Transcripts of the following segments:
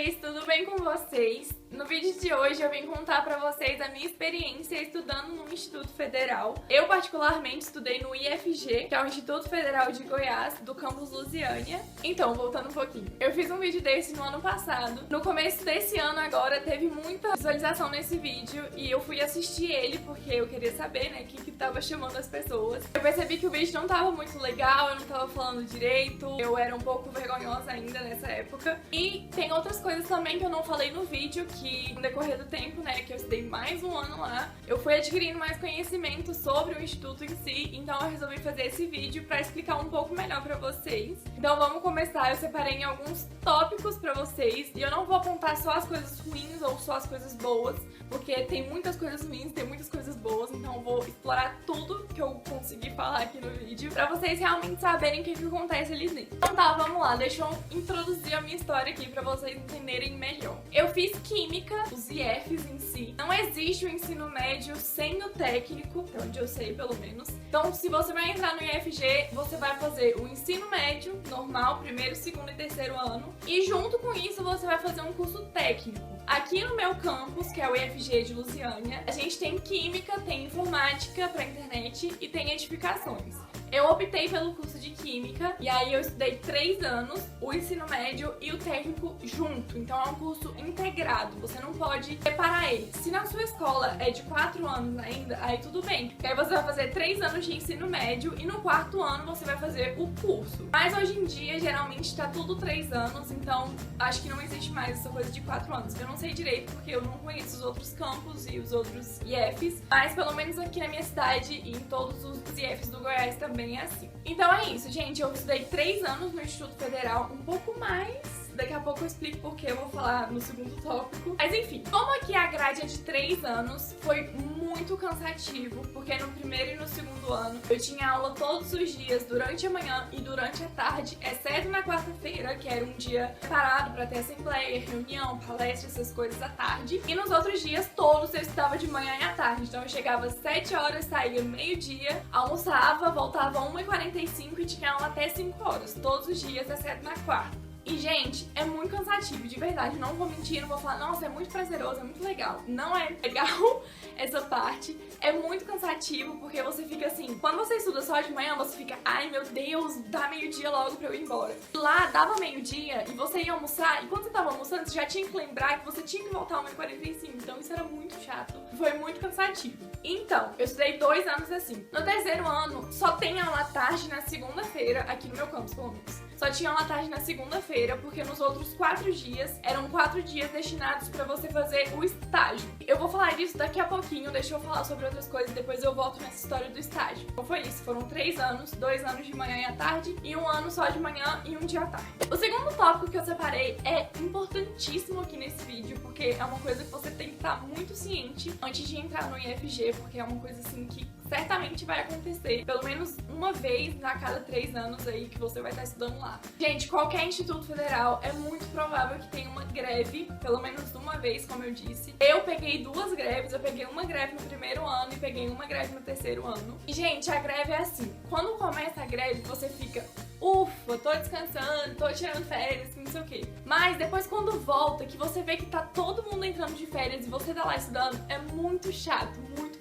vocês, tudo bem com vocês? No vídeo de hoje eu vim contar pra vocês a minha experiência estudando no Instituto Federal. Eu particularmente estudei no IFG, que é o Instituto Federal de Goiás, do campus Lusiânia. Então, voltando um pouquinho. Eu fiz um vídeo desse no ano passado. No começo desse ano agora teve muita visualização nesse vídeo e eu fui assistir ele porque eu queria saber, né, o que tava chamando as pessoas. Eu percebi que o vídeo não tava muito legal, eu não tava falando direito, eu era um pouco vergonhosa ainda nessa época. E tem outras coisas também que eu não falei no vídeo, que no decorrer do tempo, né, que eu estudei mais um ano lá, eu fui adquirindo mais conhecimento sobre o instituto em si, então eu resolvi fazer esse vídeo pra explicar um pouco melhor pra vocês. Então vamos começar, eu separei em alguns tópicos pra vocês, e eu não vou apontar só as coisas ruins ou só as coisas boas, porque tem muitas coisas ruins, tem muitas coisas boas, então eu vou explorar tudo que eu conseguir falar aqui no vídeo, pra vocês realmente saberem o que acontece ali dentro. Então tá, vamos lá, deixa eu introduzir a minha história aqui pra vocês entenderem melhor. Eu fiz Química, os IFs em si. Não existe o ensino médio sem o técnico, até onde eu sei pelo menos. Então se você vai entrar no IFG, você vai fazer o ensino médio, normal, primeiro, segundo e terceiro ano. E junto com isso você vai fazer um curso técnico. Aqui no meu campus, que é o IFG de Lusiânia, a gente tem Química, tem Informática pra internet e tem Edificações. Eu optei pelo curso de Química e aí eu estudei 3 anos, o ensino médio e o técnico junto. Então é um curso integrado, você não pode separar eles. Se na sua escola é de 4 anos ainda, aí tudo bem. Porque aí você vai fazer 3 anos de ensino médio e no 4º ano você vai fazer o curso. Mas hoje em dia, geralmente tá tudo 3 anos, então acho que não existe mais essa coisa de 4 anos. Eu não sei direito porque eu não conheço os outros campos e os outros IFs, mas pelo menos aqui na minha cidade e em todos os IFs do Goiás também é assim. Então é isso, gente. Eu estudei 3 anos no Instituto Federal, um pouco mais. Daqui a pouco eu explico porque eu vou falar no segundo tópico. Mas enfim, como aqui a grade é de 3 anos, foi muito cansativo, porque no primeiro e no segundo ano eu tinha aula todos os dias, durante a manhã e durante a tarde, exceto na quarta-feira, que era um dia parado pra ter assembleia, reunião, palestra, essas coisas à tarde. E nos outros dias todos eu estudava de manhã e à tarde. Então eu chegava às 7 horas, saía meio-dia, almoçava, voltava 1h45 e tinha aula até 5 horas, todos os dias, exceto na quarta. E, gente, é muito cansativo, de verdade, não vou mentir, não vou falar, nossa, é muito prazeroso, é muito legal. Não é legal essa parte, é muito cansativo, porque você fica assim, quando você estuda só de manhã, você fica, ai meu Deus, dá meio-dia logo pra eu ir embora. Lá, dava meio-dia, e você ia almoçar, e quando você tava almoçando, você já tinha que lembrar que você tinha que voltar 1h45, então isso era muito chato, foi muito cansativo. Então, eu estudei 2 anos assim. No terceiro ano, só tem aula à tarde na segunda-feira, aqui no meu campus, pelo menos. Só tinha aula à tarde na segunda-feira, porque nos outros 4 dias, eram 4 dias destinados pra você fazer o estágio. Eu vou falar disso daqui a pouquinho, deixa eu falar sobre outras coisas, depois eu volto nessa história do estágio. Então foi isso, foram 3 anos, 2 anos de manhã e à tarde, e 1 ano só de manhã e 1 dia à tarde. O segundo tópico que eu separei é importantíssimo aqui nesse vídeo, porque é uma coisa que você tem que estar muito ciente antes de entrar no IFG, porque é uma coisa assim que certamente vai acontecer pelo menos uma vez a cada 3 anos aí que você vai estar estudando lá. Gente, qualquer instituto federal é muito provável que tenha uma greve, pelo menos uma vez, como eu disse. Eu peguei 2 greves, eu peguei uma greve no primeiro ano e peguei uma greve no terceiro ano. E, gente, a greve é assim, quando começa a greve, você fica, ufa, tô descansando, tô tirando férias, não sei o quê. Mas depois quando volta, que você vê que tá todo mundo entrando de férias e você tá lá estudando, é muito chato, muito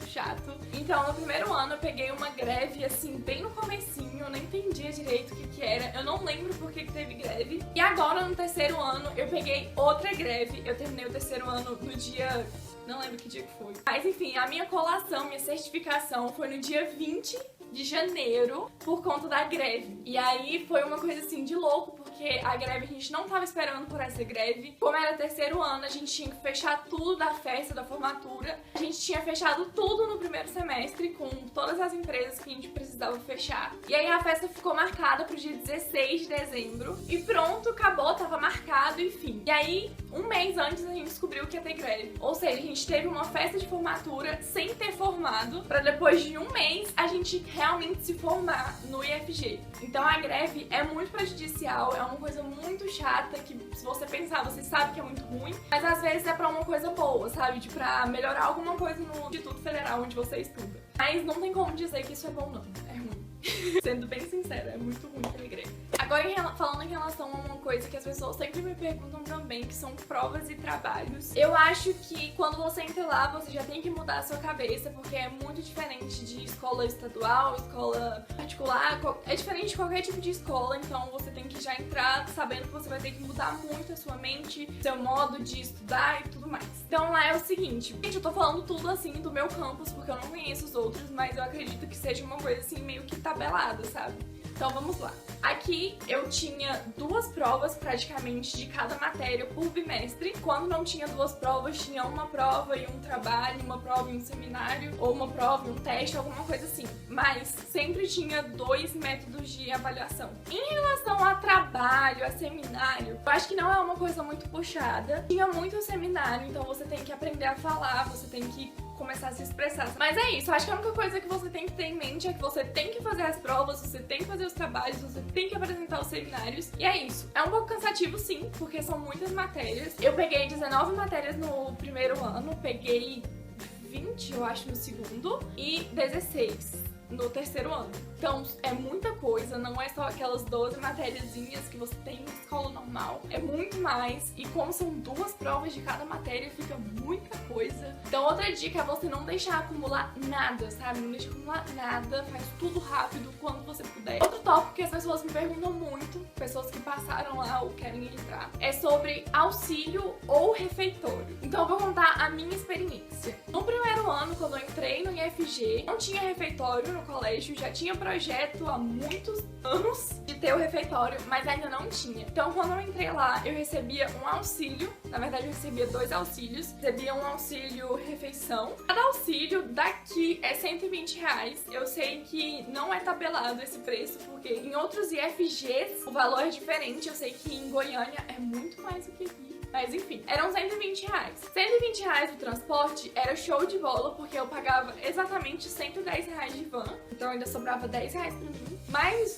chato. Então, no primeiro ano eu peguei uma greve, assim, bem no comecinho, eu não entendia direito o que era, eu não lembro por que teve greve. E agora, no terceiro ano, eu peguei outra greve, eu terminei o terceiro ano no dia... não lembro que dia que foi. Mas, enfim, a minha colação, minha certificação foi no dia 20 de janeiro por conta da greve. E aí foi uma coisa assim de louco, porque a greve a gente não tava esperando por essa greve. Como era terceiro ano, a gente tinha que fechar tudo da festa, da formatura. A gente tinha fechado tudo no primeiro semestre, com todas as empresas que a gente precisava fechar. E aí a festa ficou marcada pro dia 16 de dezembro. E pronto, acabou, tava marcado, enfim. E aí, um mês antes, a gente descobriu que ia ter greve. Ou seja, a gente teve uma festa de formatura sem ter formado, pra depois de um mês a gente realmente se formar no IFG. Então a greve é muito prejudicial, é uma coisa muito chata que, se você pensar, você sabe que é muito ruim, mas às vezes é pra uma coisa boa, sabe? De pra melhorar alguma coisa no Instituto Federal onde você estuda. Mas não tem como dizer que isso é bom, não. É ruim. Sendo bem sincera, é muito ruim que eu migrei. Agora, falando em relação a uma coisa que as pessoas sempre me perguntam também, que são provas e trabalhos. Eu acho que quando você entra lá, você já tem que mudar a sua cabeça, porque é muito diferente de escola estadual, escola particular, é diferente de qualquer tipo de escola, então você tem que já entrar sabendo que você vai ter que mudar muito a sua mente, seu modo de estudar e tudo mais. Então lá é o seguinte, gente, eu tô falando tudo assim do meu campus, porque eu não conheço os outros, mas eu acredito que seja uma coisa assim meio que tabelada, sabe? Então vamos lá. Aqui eu tinha 2 provas praticamente de cada matéria por bimestre. Quando não tinha 2 provas, tinha uma prova e um trabalho, uma prova e um seminário, ou uma prova e um teste, alguma coisa assim. Mas sempre tinha 2 métodos de avaliação. Em relação a trabalho, a seminário, eu acho que não é uma coisa muito puxada. Tinha muito seminário, então você tem que aprender a falar, você tem que começar a se expressar. Mas é isso, eu acho que a única coisa que você tem que ter em mente é que você tem que fazer as provas, você tem que fazer os trabalhos, você tem que apresentar os seminários. E é isso. É um pouco cansativo, sim, porque são muitas matérias. Eu peguei 19 matérias no primeiro ano, peguei 20, eu acho, no segundo, e 16 no terceiro ano. Então é muita coisa, não é só aquelas 12 matériazinhas que você tem na escola normal, é muito mais, e como são 2 provas de cada matéria, fica muita coisa. Então outra dica é você não deixar acumular nada, sabe? Não deixa acumular nada, faz tudo rápido quando você puder. Outro tópico que as pessoas me perguntam muito, pessoas que passaram lá ou querem entrar, é sobre auxílio ou refeitório. Então eu vou contar a minha experiência. No primeiro ano, quando eu entrei no IFG, não tinha refeitório no colégio, já tinha projeto há muitos anos de ter o refeitório, mas ainda não tinha. Então quando eu entrei lá, eu recebia um auxílio, na verdade eu recebia 2 auxílios, recebia um auxílio refeição. Cada auxílio daqui é R$120. Eu sei que não é tabelado esse preço, porque em outros IFGs o valor é diferente, eu sei que em Goiânia é muito mais do que aqui. Mas enfim, eram R$120. R$120 o transporte era show de bola, porque eu pagava exatamente R$110 de van, então ainda sobrava R$10 pra mim. Mas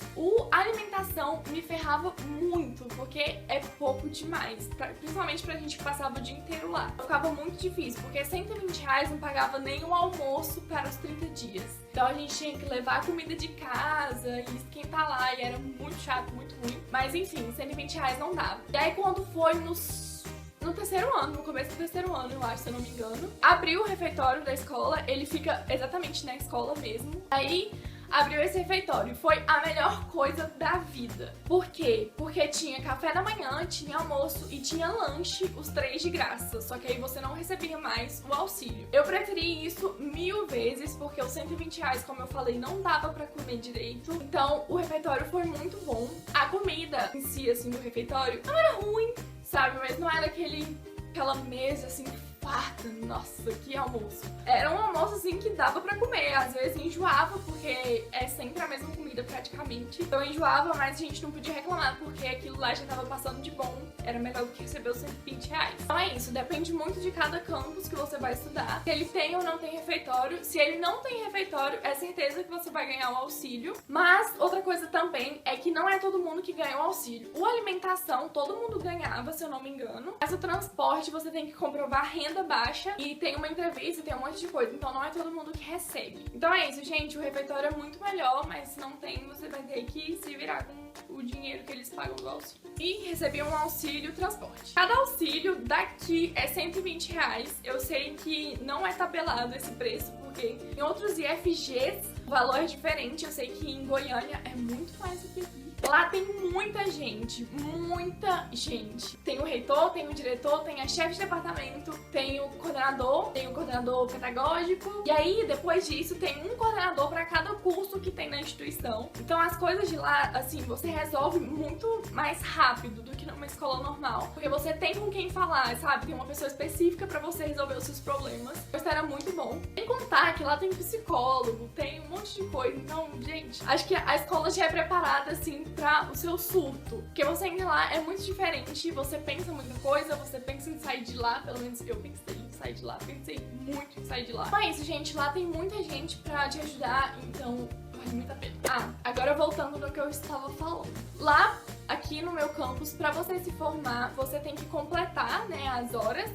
a alimentação me ferrava muito, porque é pouco demais, principalmente pra gente que passava o dia inteiro lá. Ficava muito difícil, porque R$120 não pagava nem o almoço para os 30 dias. Então a gente tinha que levar a comida de casa e esquentar lá, e era muito chato, muito ruim. Mas enfim, R$120 não dava. E aí quando foi no terceiro ano, no começo do terceiro ano, eu acho, se eu não me engano, abriu o refeitório da escola, ele fica exatamente na escola mesmo. Aí abriu esse refeitório, foi a melhor coisa da vida. Por quê? Porque tinha café da manhã, tinha almoço e tinha lanche, os 3 de graça. Só que aí você não recebia mais o auxílio. Eu preferi isso 1000 vezes, porque os R$120, como eu falei, não dava pra comer direito. Então o refeitório foi muito bom. A comida em si, assim, do refeitório não era ruim, sabe? Mas não era aquela mesa, assim, farta. Nossa, que almoço. Era um almoço, assim, que dava pra comer. Às vezes enjoava, porque é sempre a mesma comida, praticamente. Então enjoava, mas a gente não podia reclamar, porque aquilo lá já tava passando de bom. Era melhor do que receber os R$120. Então é isso, depende muito de cada campus que você vai estudar. Se ele tem ou não tem refeitório. Se ele não tem refeitório, é certeza que você vai ganhar o auxílio. Mas outra coisa também é que não é todo mundo que ganha o auxílio. O alimentação, todo mundo ganhava, se eu não me engano. Mas o transporte, você tem que comprovar renda baixa e tem uma entrevista, tem um monte de coisa. Então não é todo mundo que recebe. Então é isso, gente. O refeitório é muito melhor, mas se não tem, você vai ter que se virar com o dinheiro que eles pagam do auxílio. E recebi um auxílio transporte. Cada auxílio daqui é R$120. Eu sei que não é tabelado esse preço, porque em outros IFGs o valor é diferente. Eu sei que em Goiânia é muito mais do que aqui. Lá tem muita gente, muita gente. Tem o reitor, tem o diretor, tem a chefe de departamento, tem o coordenador pedagógico. E aí, depois disso, tem um coordenador para cada curso que tem na instituição. Então, as coisas de lá, assim, você resolve muito mais rápido do que numa escola normal. Porque você tem com quem falar, sabe? Tem uma pessoa específica para você resolver os seus problemas. Isso era muito bom. Sem contar que lá tem psicólogo, tem um monte de coisa. Então, gente, acho que a escola já é preparada, assim, pra o seu surto. Porque você entra lá, é muito diferente, você pensa muita coisa, você pensa em sair de lá, pelo menos eu pensei em sair de lá, pensei muito em sair de lá. Então é isso, gente, lá tem muita gente pra te ajudar, então vale muito a pena. Agora voltando no que eu estava falando. Lá, aqui no meu campus, pra você se formar, você tem que completar, né, as horas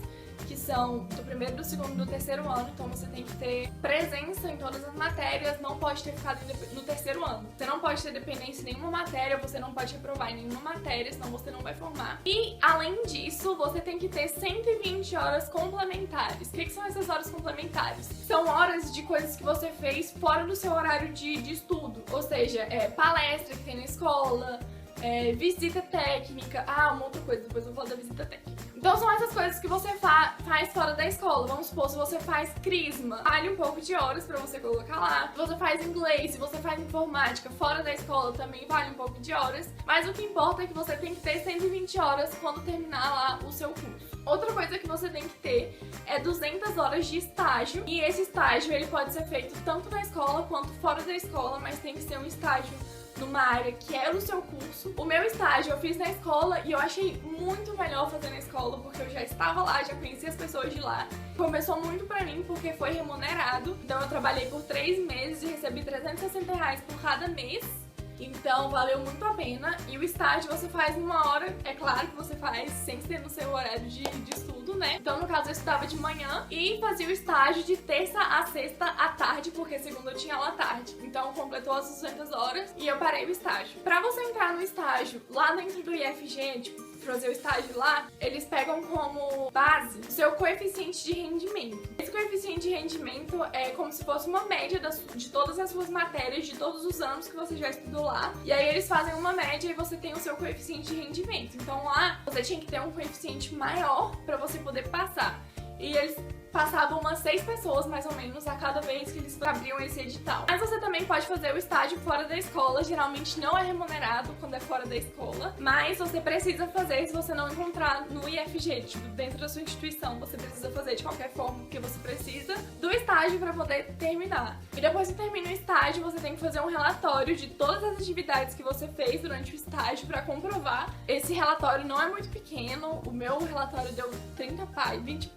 que são do primeiro, do segundo e do terceiro ano, então você tem que ter presença em todas as matérias, não pode ter ficado no terceiro ano. Você não pode ter dependência em nenhuma matéria, você não pode reprovar em nenhuma matéria, senão você não vai formar. E, além disso, você tem que ter 120 horas complementares. O que são essas horas complementares? São horas de coisas que você fez fora do seu horário de estudo, ou seja, palestra que tem na escola, visita técnica. Uma outra coisa, depois eu vou falar da visita técnica. Então são essas coisas que você faz fora da escola. Vamos supor, se você faz crisma, vale um pouco de horas pra você colocar lá. Se você faz inglês, se você faz informática fora da escola, também vale um pouco de horas. Mas o que importa é que você tem que ter 120 horas quando terminar lá o seu curso. Outra coisa que você tem que ter é 200 horas de estágio. E esse estágio, ele pode ser feito tanto na escola quanto fora da escola, mas tem que ser um estágio numa área que é o seu curso. O meu estágio eu fiz na escola e eu achei muito melhor fazer na escola, porque eu já estava lá, já conhecia as pessoas de lá. Começou muito pra mim porque foi remunerado. Então eu trabalhei por 3 meses e recebi R$360 por cada mês. Então valeu muito a pena. E o estágio você faz numa hora, é claro que você faz sem ser no seu horário de estudo, né? Então no caso eu estudava de manhã e fazia o estágio de terça a sexta à tarde, porque segunda eu tinha aula à tarde. Então completou as 200 horas e eu parei o estágio. Pra você entrar no estágio lá dentro do IFG, tipo, fazer o estágio lá, eles pegam como base o seu coeficiente de rendimento. Esse coeficiente de rendimento é como se fosse uma média de todas as suas matérias, de todos os anos que você já estudou lá. E aí eles fazem uma média e você tem o seu coeficiente de rendimento. Então lá você tinha que ter um coeficiente maior pra você poder passar. E eles passavam umas 6 pessoas, mais ou menos, a cada vez que eles abriam esse edital. Mas você também pode fazer o estágio fora da escola. Geralmente não é remunerado quando é fora da escola, mas você precisa fazer se você não encontrar no IFG, tipo, dentro da sua instituição. Você precisa fazer de qualquer forma, porque você precisa do estágio pra poder terminar. E depois que termina o estágio, você tem que fazer um relatório de todas as atividades que você fez durante o estágio pra comprovar. Esse relatório não é muito pequeno. O meu relatório deu 30 páginas, 20,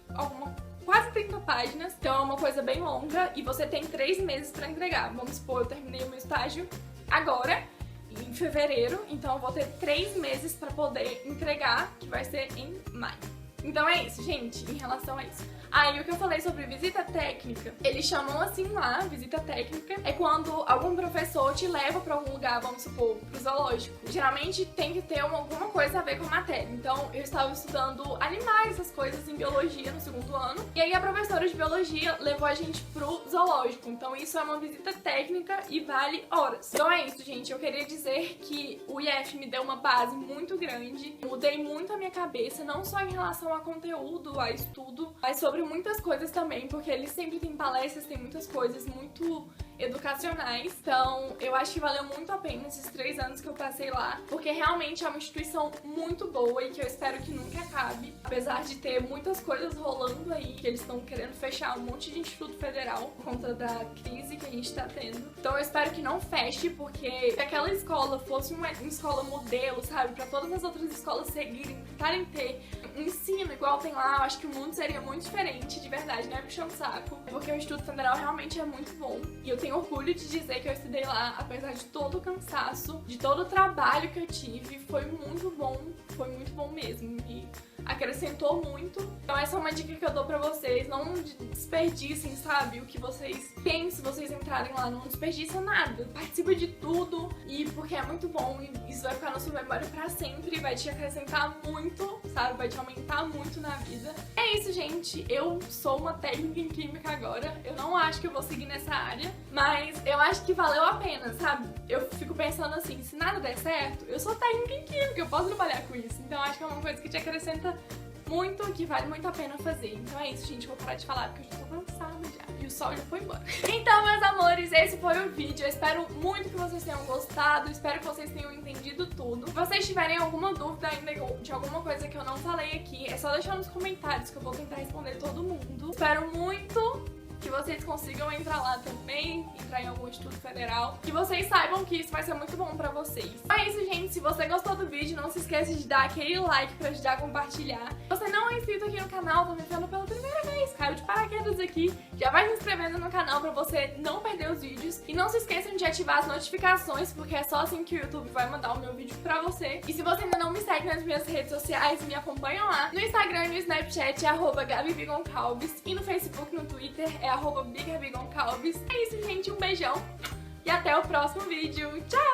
quase 30 páginas, então é uma coisa bem longa e você tem 3 meses pra entregar. Vamos supor, eu terminei o meu estágio agora, em fevereiro, então eu vou ter 3 meses pra poder entregar, que vai ser em maio. Então é isso, gente, em relação a isso. Aí o que eu falei sobre visita técnica, eles chamam assim lá, visita técnica, é quando algum professor te leva pra algum lugar, vamos supor, pro zoológico. Geralmente tem que ter alguma coisa a ver com a matéria. Então eu estava estudando animais, essas coisas em biologia no segundo ano, e aí a professora de biologia levou a gente pro zoológico. Então isso é uma visita técnica e vale horas. Então é isso, gente, eu queria dizer que o IF me deu uma base muito grande, mudei muito a minha cabeça, não só em relação a conteúdo, a estudo, mas sobre muitas coisas também, porque eles sempre têm palestras, tem muitas coisas muito educacionais. Então eu acho que valeu muito a pena esses 3 anos que eu passei lá, porque realmente é uma instituição muito boa e que eu espero que nunca acabe, apesar de ter muitas coisas rolando aí, que eles estão querendo fechar um monte de instituto federal por conta da crise que a gente tá tendo. Então eu espero que não feche, porque se aquela escola fosse uma escola modelo, sabe, pra todas as outras escolas seguirem, tentarem ter um ensino igual tem lá, eu acho que o mundo seria muito diferente, de verdade, não é puxando saco, porque o Instituto Federal realmente é muito bom e eu tenho orgulho de dizer que eu estudei lá, apesar de todo o cansaço, de todo o trabalho que eu tive, foi muito bom mesmo e acrescentou muito. Então essa é uma dica que eu dou pra vocês, não desperdicem, sabe, o que vocês têm se vocês entrarem lá, não desperdiça nada, participa de tudo, e porque é muito bom e isso vai ficar na sua memória pra sempre, vai te acrescentar muito, sabe, vai te aumentar muito na vida. É isso, gente, eu sou uma técnica em química agora, eu não acho que eu vou seguir nessa área, mas eu acho que valeu a pena, sabe, eu fico pensando assim, se nada der certo, eu sou técnica em química, eu posso trabalhar com isso, então eu acho que é uma coisa que te acrescenta muito, que vale muito a pena fazer. Então é isso, gente, vou parar de falar porque eu já tô cansada já, e o sol já foi embora. Então, meus amores, esse foi o vídeo, eu espero muito que vocês tenham gostado, espero que vocês tenham entendido tudo. Se vocês tiverem alguma dúvida ainda de alguma coisa que eu não falei aqui, é só deixar nos comentários que eu vou tentar responder todo mundo. Espero muito que vocês consigam entrar lá também, entrar em algum instituto federal, que vocês saibam que isso vai ser muito bom pra vocês. Então é isso, gente. Se você gostou do vídeo, não se esqueça de dar aquele like pra ajudar a compartilhar. Se você não é inscrito aqui no canal, tô me vendo pela primeira vez, caiu de paraquedas aqui, já vai se inscrevendo no canal pra você não perder os vídeos. E não se esqueçam de ativar as notificações, porque é só assim que o YouTube vai mandar o meu vídeo pra você. E se você ainda não me segue nas minhas redes sociais, me acompanha lá. No Instagram e no Snapchat é @GabiBigoncalves e no Facebook e no Twitter é @BigaBigoncalves. É isso, gente. Um beijão e até o próximo vídeo. Tchau!